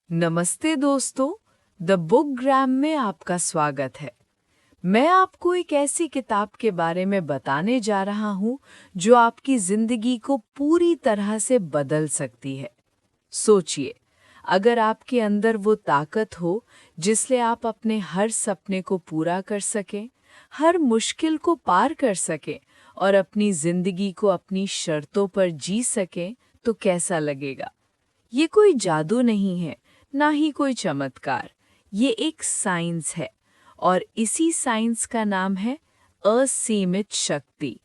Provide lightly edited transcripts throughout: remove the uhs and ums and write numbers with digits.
नमस्ते दोस्तों, the book ग्राम में आपका स्वागत है। मैं आपको एक ऐसी किताब के बारे में बताने जा रहा हूँ जो आपकी जिंदगी को पूरी तरह से बदल सकती है। सोचिए, अगर आपके अंदर वो ताकत हो जिससे आप अपने हर सपने को पूरा कर सकें, हर मुश्किल को पार कर सकें और अपनी जिंदगी को अपनी शर्तों पर जी सकें, तो कैसा लगेगा? ये कोई जादू नहीं है, ना ही कोई चमत्कार। ये एक साइंस है और इसी साइंस का नाम है असीमित शक्ति।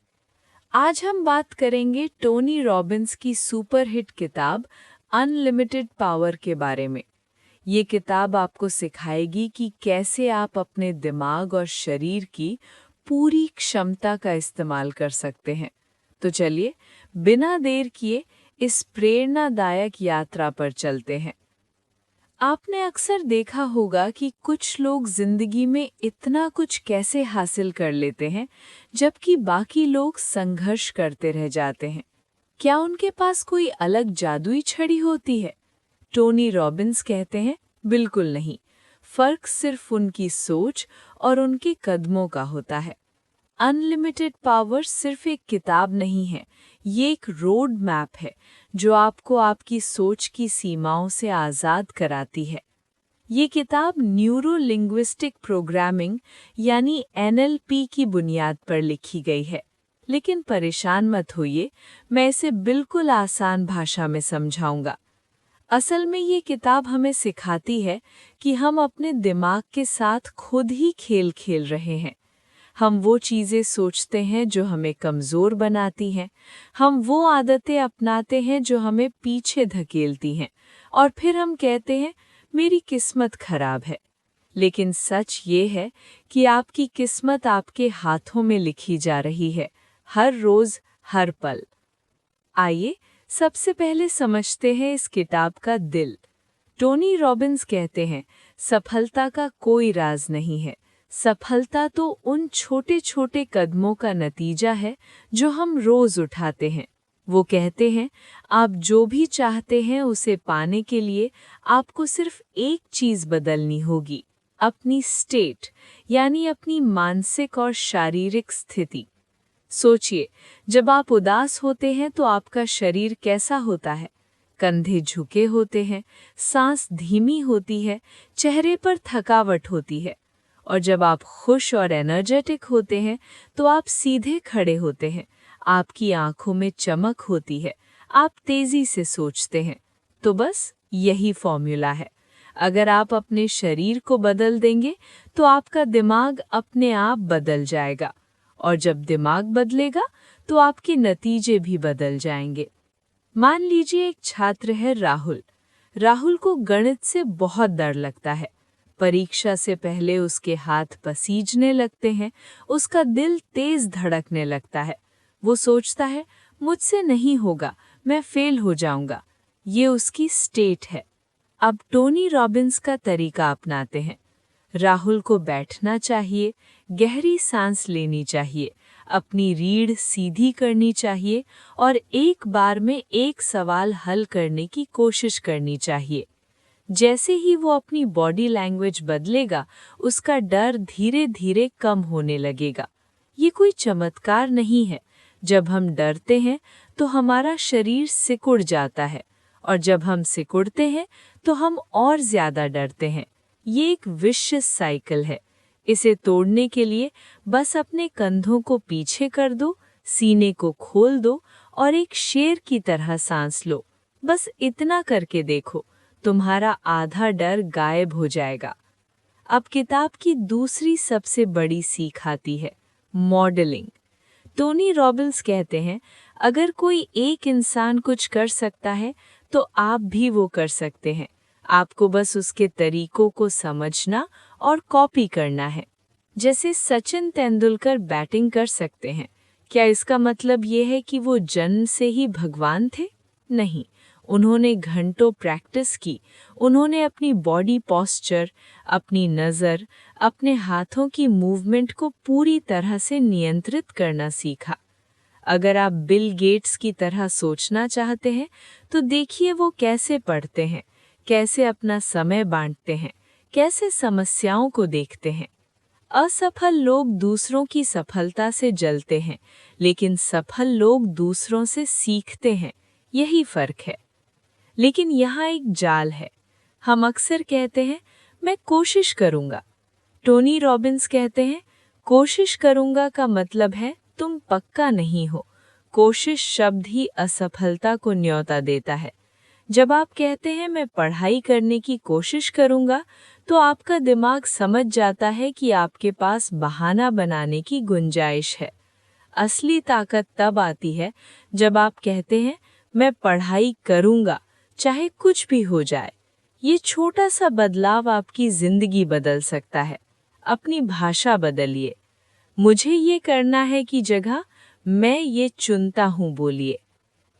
आज हम बात करेंगे टोनी रॉबिन्स की सुपरहिट किताब अनलिमिटेड पावर के बारे में। ये किताब आपको सिखाएगी कि कैसे आप अपने दिमाग और शरीर की पूरी क्षमता का इस्तेमाल कर सकते हैं। तो चलिए, बिना देर किए इस प्रेरणादायक यात्रा पर चलते हैं। आपने अक्सर देखा होगा कि कुछ लोग जिंदगी में इतना कुछ कैसे हासिल कर लेते हैं, जबकि बाकी लोग संघर्ष करते रह जाते हैं। क्या उनके पास कोई अलग जादुई छड़ी होती है? टोनी रॉबिन्स कहते हैं, बिल्कुल नहीं। फर्क सिर्फ उनकी सोच और उनके कदमों का होता है। अनलिमिटेड पावर सिर्फ एक किताब नहीं है, ये एक रोड मैप है जो आपको आपकी सोच की सीमाओं से आज़ाद कराती है। ये किताब न्यूरो लिंग्विस्टिक प्रोग्रामिंग यानी NLP की बुनियाद पर लिखी गई है। लेकिन परेशान मत होइए, मैं इसे बिल्कुल आसान भाषा में समझाऊंगा। असल में ये किताब हमें सिखाती है कि हम अपने दिमाग के साथ खुद ही खेल खेल रहे हैं। हम वो चीज़ें सोचते हैं जो हमें कमज़ोर बनाती हैं, हम वो आदतें अपनाते हैं जो हमें पीछे धकेलती हैं, और फिर हम कहते हैं मेरी किस्मत खराब है। लेकिन सच ये है कि आपकी किस्मत आपके हाथों में लिखी जा रही है, हर रोज़, हर पल। आइए सबसे पहले समझते हैं इस किताब का दिल। टोनी रॉबिन्स कहते हैं, सफलता का कोई राज नहीं है। सफलता तो उन छोटे छोटे कदमों का नतीजा है जो हम रोज उठाते हैं। वो कहते हैं, आप जो भी चाहते हैं उसे पाने के लिए आपको सिर्फ एक चीज बदलनी होगी, अपनी स्टेट, यानी अपनी मानसिक और शारीरिक स्थिति। सोचिए, जब आप उदास होते हैं तो आपका शरीर कैसा होता है? कंधे झुके होते हैं, सांस धीमी होती है, चेहरे पर थकावट होती है। और जब आप खुश और एनर्जेटिक होते हैं तो आप सीधे खड़े होते हैं, आपकी आंखों में चमक होती है, आप तेजी से सोचते हैं। तो बस यही फॉर्मूला है। अगर आप अपने शरीर को बदल देंगे तो आपका दिमाग अपने आप बदल जाएगा, और जब दिमाग बदलेगा तो आपके नतीजे भी बदल जाएंगे। मान लीजिए एक छात्र है राहुल। राहुल को गणित से बहुत डर लगता है। परीक्षा से पहले उसके हाथ पसीजने लगते हैं, उसका दिल तेज धड़कने लगता है। वो सोचता है, मुझसे नहीं होगा, मैं फेल हो जाऊंगा। ये उसकी स्टेट है। अब टोनी रॉबिन्स का तरीका अपनाते हैं। राहुल को बैठना चाहिए, गहरी सांस लेनी चाहिए, अपनी रीढ़ सीधी करनी चाहिए और एक बार में एक सवाल हल करने की कोशिश करनी चाहिए। जैसे ही वो अपनी बॉडी लैंग्वेज बदलेगा, उसका डर धीरे धीरे कम होने लगेगा। ये कोई चमत्कार नहीं है। जब हम डरते हैं तो हमारा शरीर सिकुड़ जाता है, और जब हम सिकुड़ते हैं तो हम और ज्यादा डरते हैं। ये एक विशियस साइकिल है। इसे तोड़ने के लिए बस अपने कंधों को पीछे कर दो, सीने को खोल दो और एक शेर की तरह सांस लो। बस इतना करके देखो, तुम्हारा आधा डर गायब हो जाएगा। अब किताब की दूसरी सबसे बड़ी सीख आती है, मॉडलिंग। टोनी रॉबिन्स कहते हैं, अगर कोई एक इंसान कुछ कर सकता है तो आप भी वो कर सकते हैं। आपको बस उसके तरीकों को समझना और कॉपी करना है। जैसे सचिन तेंदुलकर बैटिंग कर सकते हैं, क्या इसका मतलब ये है कि वो जन्म से ही भगवान थे? नहीं, उन्होंने घंटों प्रैक्टिस की। उन्होंने अपनी बॉडी पोस्चर, अपनी नज़र, अपने हाथों की मूवमेंट को पूरी तरह से नियंत्रित करना सीखा। अगर आप बिल गेट्स की तरह सोचना चाहते हैं तो देखिए वो कैसे पढ़ते हैं, कैसे अपना समय बांटते हैं, कैसे समस्याओं को देखते हैं। असफल लोग दूसरों की सफलता से जलते हैं, लेकिन सफल लोग दूसरों से सीखते हैं। यही फर्क है। लेकिन यहाँ एक जाल है। हम अक्सर कहते हैं, मैं कोशिश करूँगा। टोनी रॉबिन्स कहते हैं, कोशिश करूँगा का मतलब है तुम पक्का नहीं हो। कोशिश शब्द ही असफलता को न्योता देता है। जब आप कहते हैं मैं पढ़ाई करने की कोशिश करूँगा, तो आपका दिमाग समझ जाता है कि आपके पास बहाना बनाने की गुंजाइश है। असली ताकत तब आती है जब आप कहते हैं मैं पढ़ाई करूँगा, चाहे कुछ भी हो जाए। ये छोटा सा बदलाव आपकी जिंदगी बदल सकता है। अपनी भाषा बदलिए। मुझे ये करना है की जगह मैं ये चुनता हूँ बोलिए।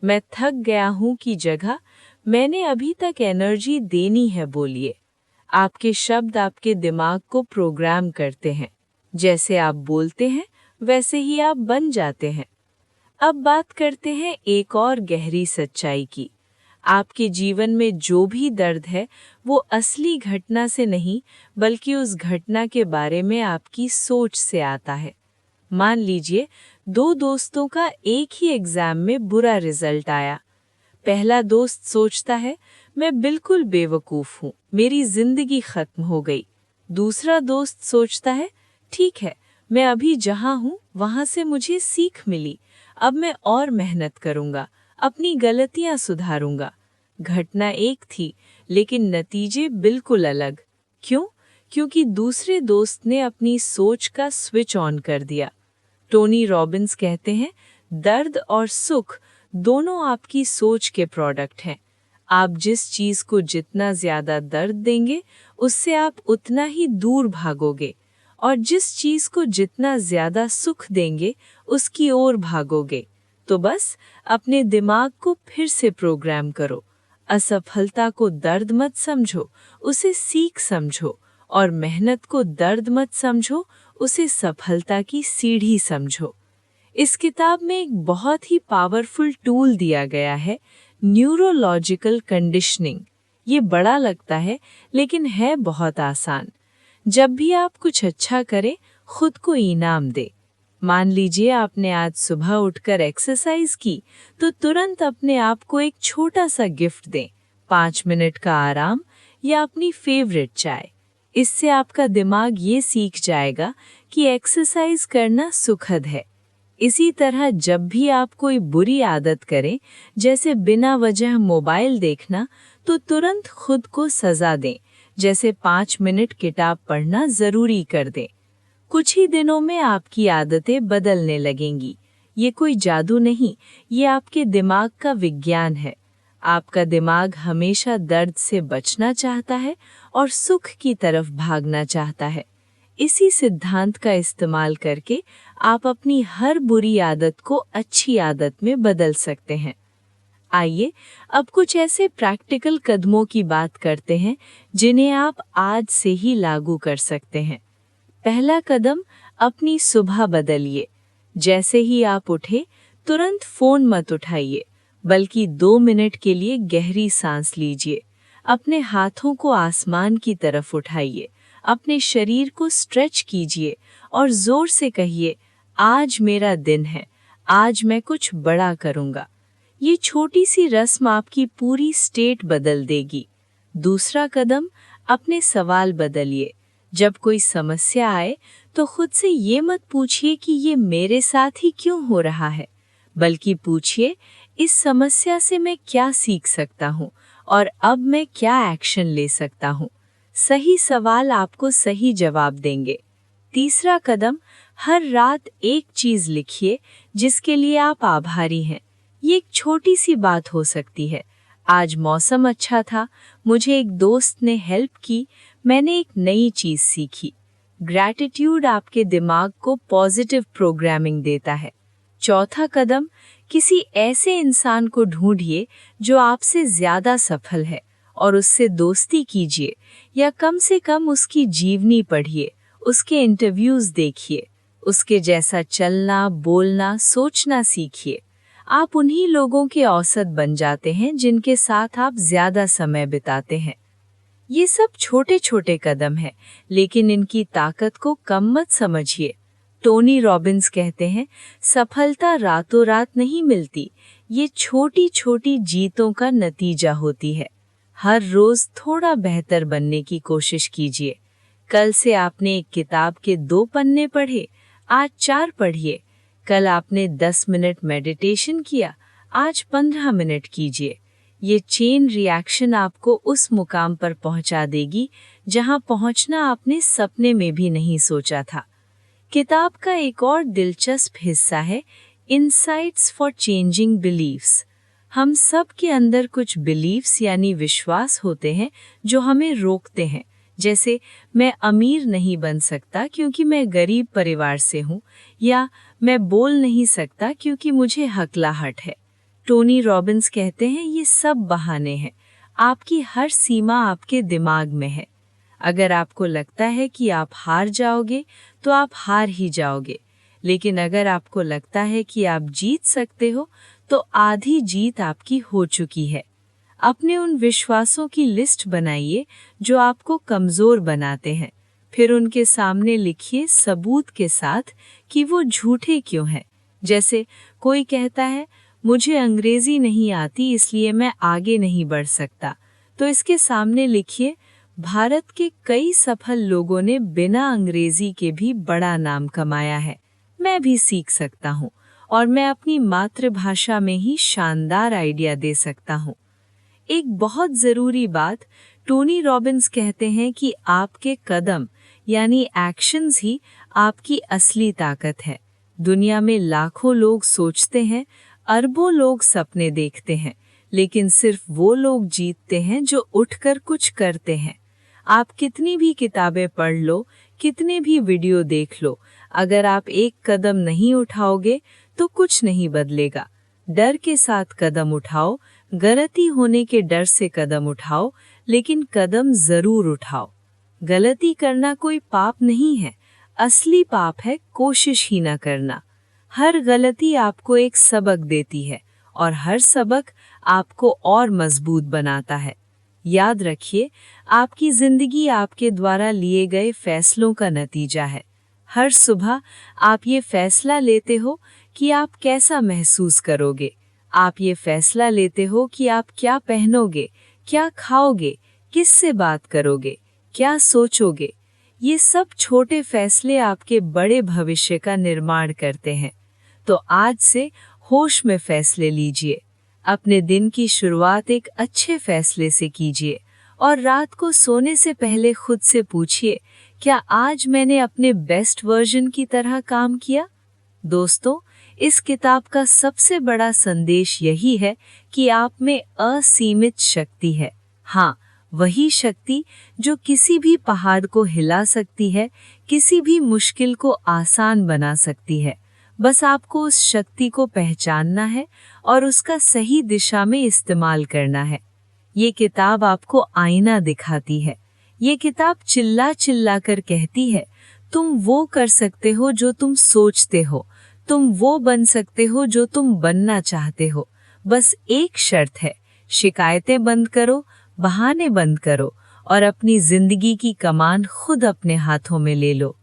मैं थक गया हूँ की जगह मैंने अभी तक एनर्जी देनी है बोलिए। आपके शब्द आपके दिमाग को प्रोग्राम करते हैं। जैसे आप बोलते हैं वैसे ही आप बन जाते हैं। अब बात करते हैं एक और गहरी सच्चाई की। आपके जीवन में जो भी दर्द है वो असली घटना से नहीं, बल्कि उस घटना के बारे में आपकी सोच से आता है। मान लीजिए 2 दोस्तों का एक ही एग्जाम में बुरा रिजल्ट आया। पहला दोस्त सोचता है मैं बिल्कुल बेवकूफ़ हूँ, मेरी जिंदगी खत्म हो गई। दूसरा दोस्त सोचता है ठीक है, मैं अभी जहाँ हूँ वहाँ से मुझे सीख मिली, अब मैं और मेहनत करूँगा, अपनी गलतियाँ सुधारूँगा। घटना एक थी, लेकिन नतीजे बिल्कुल अलग। क्यों? क्योंकि दूसरे दोस्त ने अपनी सोच का स्विच ऑन कर दिया। टोनी रॉबिन्स कहते हैं दर्द और सुख दोनों आपकी सोच के प्रोडक्ट हैं। आप जिस चीज को जितना ज्यादा दर्द देंगे, उससे आप उतना ही दूर भागोगे, और जिस चीज को जितना ज्यादा सुख देंगे, उसकी ओर भागोगे। तो बस अपने दिमाग को फिर से प्रोग्राम करो। असफलता को दर्द मत समझो, उसे सीख समझो, और मेहनत को दर्द मत समझो, उसे सफलता की सीढ़ी समझो। इस किताब में एक बहुत ही पावरफुल टूल दिया गया है, न्यूरोलॉजिकल कंडीशनिंग। ये बड़ा लगता है, लेकिन है बहुत आसान। जब भी आप कुछ अच्छा करें, खुद को इनाम दे। मान लीजिए आपने आज सुबह उठकर एक्सरसाइज की, तो तुरंत अपने आप को एक छोटा सा गिफ्ट दें, 5 मिनट का आराम या अपनी फेवरेट चाय। इससे आपका दिमाग ये सीख जाएगा कि एक्सरसाइज करना सुखद है। इसी तरह जब भी आप कोई बुरी आदत करें, जैसे बिना वजह मोबाइल देखना, तो तुरंत खुद को सजा दें, जैसे 5 मिनट किताब पढ़ना जरूरी कर दें। कुछ ही दिनों में आपकी आदतें बदलने लगेंगी। ये कोई जादू नहीं, ये आपके दिमाग का विज्ञान है। आपका दिमाग हमेशा दर्द से बचना चाहता है और सुख की तरफ भागना चाहता है। इसी सिद्धांत का इस्तेमाल करके आप अपनी हर बुरी आदत को अच्छी आदत में बदल सकते हैं। आइए अब कुछ ऐसे प्रैक्टिकल कदमों की बात करते हैं जिन्हें आप आज से ही लागू कर सकते हैं। पहला कदम, अपनी सुबह बदलिए। जैसे ही आप उठे, तुरंत फोन मत उठाइए, बल्कि 2 मिनट के लिए गहरी सांस लीजिए। अपने हाथों को आसमान की तरफ उठाइए, अपने शरीर को स्ट्रेच कीजिए और जोर से कहिए, आज मेरा दिन है, आज मैं कुछ बड़ा करूंगा। ये छोटी सी रस्म आपकी पूरी स्टेट बदल देगी। दूसरा कदम, अपने सवाल बदलिए। जब कोई समस्या आए, तो खुद से ये मत पूछिए कि ये मेरे साथ ही क्यों हो रहा है, बल्कि पूछिए, इस समस्या से मैं क्या सीख सकता हूँ और अब मैं क्या एक्शन ले सकता हूँ। सही सवाल आपको सही जवाब देंगे। तीसरा कदम, हर रात एक चीज लिखिए जिसके लिए आप आभारी हैं। ये एक छोटी सी बात हो सकती है, आज मौसम अच्छा था, मुझे एक दोस्त ने हेल्प की, मैंने एक नई चीज सीखी। ग्रैटिट्यूड आपके दिमाग को पॉजिटिव प्रोग्रामिंग देता है। चौथा कदम, किसी ऐसे इंसान को ढूंढिए जो आपसे ज्यादा सफल है और उससे दोस्ती कीजिए, या कम से कम उसकी जीवनी पढ़िए, उसके इंटरव्यूज देखिए, उसके जैसा चलना, बोलना, सोचना सीखिए। आप उन्हीं लोगों के औसत बन जाते हैं जिनके साथ आप ज्यादा समय बिताते हैं। ये सब छोटे छोटे कदम हैं, लेकिन इनकी ताकत को कम मत समझिए। टोनी रॉबिन्स कहते हैं, सफलता रातों रात नहीं मिलती, ये छोटी छोटी जीतों का नतीजा होती है। हर रोज थोड़ा बेहतर बनने की कोशिश कीजिए। कल से आपने एक किताब के 2 पन्ने पढ़े, आज 4 पढ़िए। कल आपने 10 मिनट मेडिटेशन किया, आज 15 मिनट कीजिए। ये चेन रिएक्शन आपको उस मुकाम पर पहुंचा देगी जहां पहुंचना आपने सपने में भी नहीं सोचा था। किताब का एक और दिलचस्प हिस्सा है इनसाइट्स फॉर चेंजिंग बिलीव्स। हम सब के अंदर कुछ बिलीव्स यानी विश्वास होते हैं जो हमें रोकते हैं, जैसे मैं अमीर नहीं बन सकता क्योंकि मैं गरीब परिवार से हूँ, या मैं बोल नहीं सकता क्योंकि मुझे हकलाहट है। टोनी रॉबिन्स कहते हैं, ये सब बहाने हैं। आपकी हर सीमा आपके दिमाग में है। अगर आपको लगता है कि आप हार जाओगे तो आप हार ही जाओगे, लेकिन अगर आपको लगता है कि आप जीत सकते हो तो आधी जीत आपकी हो चुकी है। अपने उन विश्वासों की लिस्ट बनाइए जो आपको कमजोर बनाते हैं, फिर उनके सामने लिखिए सबूत के साथ कि वो झूठे क्यों हैं। जैसे कोई कहता है, मुझे अंग्रेजी नहीं आती इसलिए मैं आगे नहीं बढ़ सकता, तो इसके सामने लिखिए, भारत के कई सफल लोगों ने बिना अंग्रेजी के भी बड़ा नाम कमाया है। मैं भी सीख सकता हूँ और मैं अपनी मातृभाषा में ही शानदार आइडिया दे सकता हूँ। एक बहुत ज़रूरी बात, टोनी रॉबिन्स कहते हैं कि आपके कदम यानी एक्शंस ही आपकी असली ताकत है। दुनिया में लाखों लोग सोचते हैं, अरबों लोग सपने देखते हैं, लेकिन सिर्फ वो लोग जीतते हैं जो उठकर कुछ करते हैं। आप कितनी भी किताबें पढ़ लो, कितने भी वीडियो देख लो, अगर आप एक कदम नहीं उठाओगे तो कुछ नहीं बदलेगा। डर के साथ कदम उठाओ, गलती होने के डर से कदम उठाओ, लेकिन कदम जरूर उठाओ। गलती करना कोई पाप नहीं है, असली पाप है कोशिश ही न करना। हर गलती आपको एक सबक देती है और हर सबक आपको और मजबूत बनाता है। याद रखिए, आपकी जिंदगी आपके द्वारा लिए गए फैसलों का नतीजा है। हर सुबह आप ये फैसला लेते हो कि आप कैसा महसूस करोगे। आप ये फैसला लेते हो कि आप क्या पहनोगे, क्या खाओगे, किससे बात करोगे, क्या सोचोगे। ये सब छोटे फैसले आपके बड़े भविष्य का निर्माण करते हैं। तो आज से होश में फैसले लीजिए। अपने दिन की शुरुआत एक अच्छे फैसले से कीजिए और रात को सोने से पहले खुद से पूछिए, क्या आज मैंने अपने बेस्ट वर्जन की तरह काम किया? दोस्तों, इस किताब का सबसे बड़ा संदेश यही है कि आप में असीमित शक्ति है। हाँ, वही शक्ति जो किसी भी पहाड़ को हिला सकती है, किसी भी मुश्किल को आसान बना सकती है। बस आपको उस शक्ति को पहचानना है और उसका सही दिशा में इस्तेमाल करना है। ये किताब आपको आईना दिखाती है। ये किताब चिल्ला चिल्ला कर कहती है, तुम वो कर सकते हो जो तुम सोचते हो, तुम वो बन सकते हो जो तुम बनना चाहते हो। बस एक शर्त है, शिकायतें बंद करो, बहाने बंद करो और अपनी जिंदगी की कमान खुद अपने हाथों में ले लो।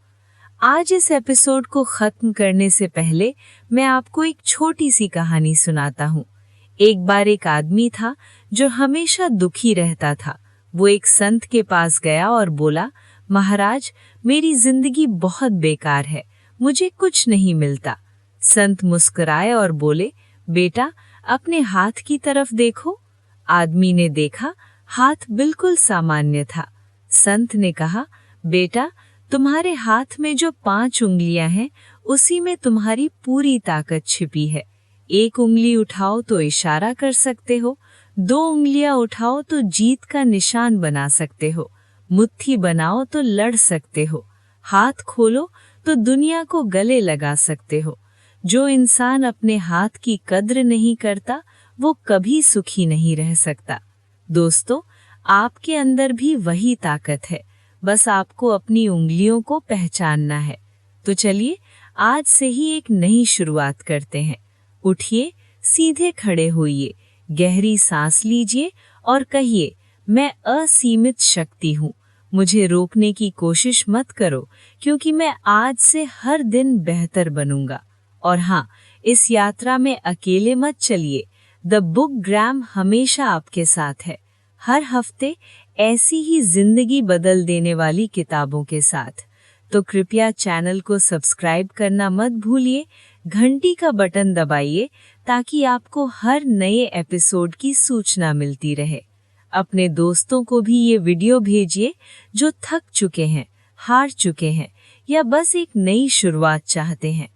आज इस एपिसोड को खत्म करने से पहले मैं आपको एक छोटी सी कहानी सुनाता हूँ। एक बार एक आदमी था जो हमेशा दुखी रहता था। वो एक संत के पास गया और बोला, महाराज, मेरी जिंदगी बहुत बेकार है, मुझे कुछ नहीं मिलता। संत मुस्कुराए और बोले, बेटा, अपने हाथ की तरफ देखो। आदमी ने देखा, हाथ बिल्कुल सामान्य था। संत ने कहा, बेटा, तुम्हारे हाथ में जो 5 उंगलियां हैं, उसी में तुम्हारी पूरी ताकत छिपी है। एक उंगली उठाओ तो इशारा कर सकते हो, 2 उंगलियां उठाओ तो जीत का निशान बना सकते हो, मुट्ठी बनाओ तो लड़ सकते हो, हाथ खोलो तो दुनिया को गले लगा सकते हो। जो इंसान अपने हाथ की कद्र नहीं करता, वो कभी सुखी नहीं रह सकता। दोस्तों, आपके अंदर भी वही ताकत है, बस आपको अपनी उंगलियों को पहचानना है। तो चलिए आज से ही एक नई शुरुआत करते हैं। उठिए, सीधे खड़े होइए, गहरी सांस लीजिए और कहिए, मैं असीमित शक्ति हूँ। मुझे रोकने की कोशिश मत करो, क्योंकि मैं आज से हर दिन बेहतर बनूंगा। और हाँ, इस यात्रा में अकेले मत चलिए। द बुक ग्राम हमेशा आपके साथ है, हर हफ्ते ऐसी ही जिंदगी बदल देने वाली किताबों के साथ। तो कृपया चैनल को सब्सक्राइब करना मत भूलिए, घंटी का बटन दबाइए ताकि आपको हर नए एपिसोड की सूचना मिलती रहे। अपने दोस्तों को भी ये वीडियो भेजिए जो थक चुके हैं, हार चुके हैं या बस एक नई शुरुआत चाहते हैं।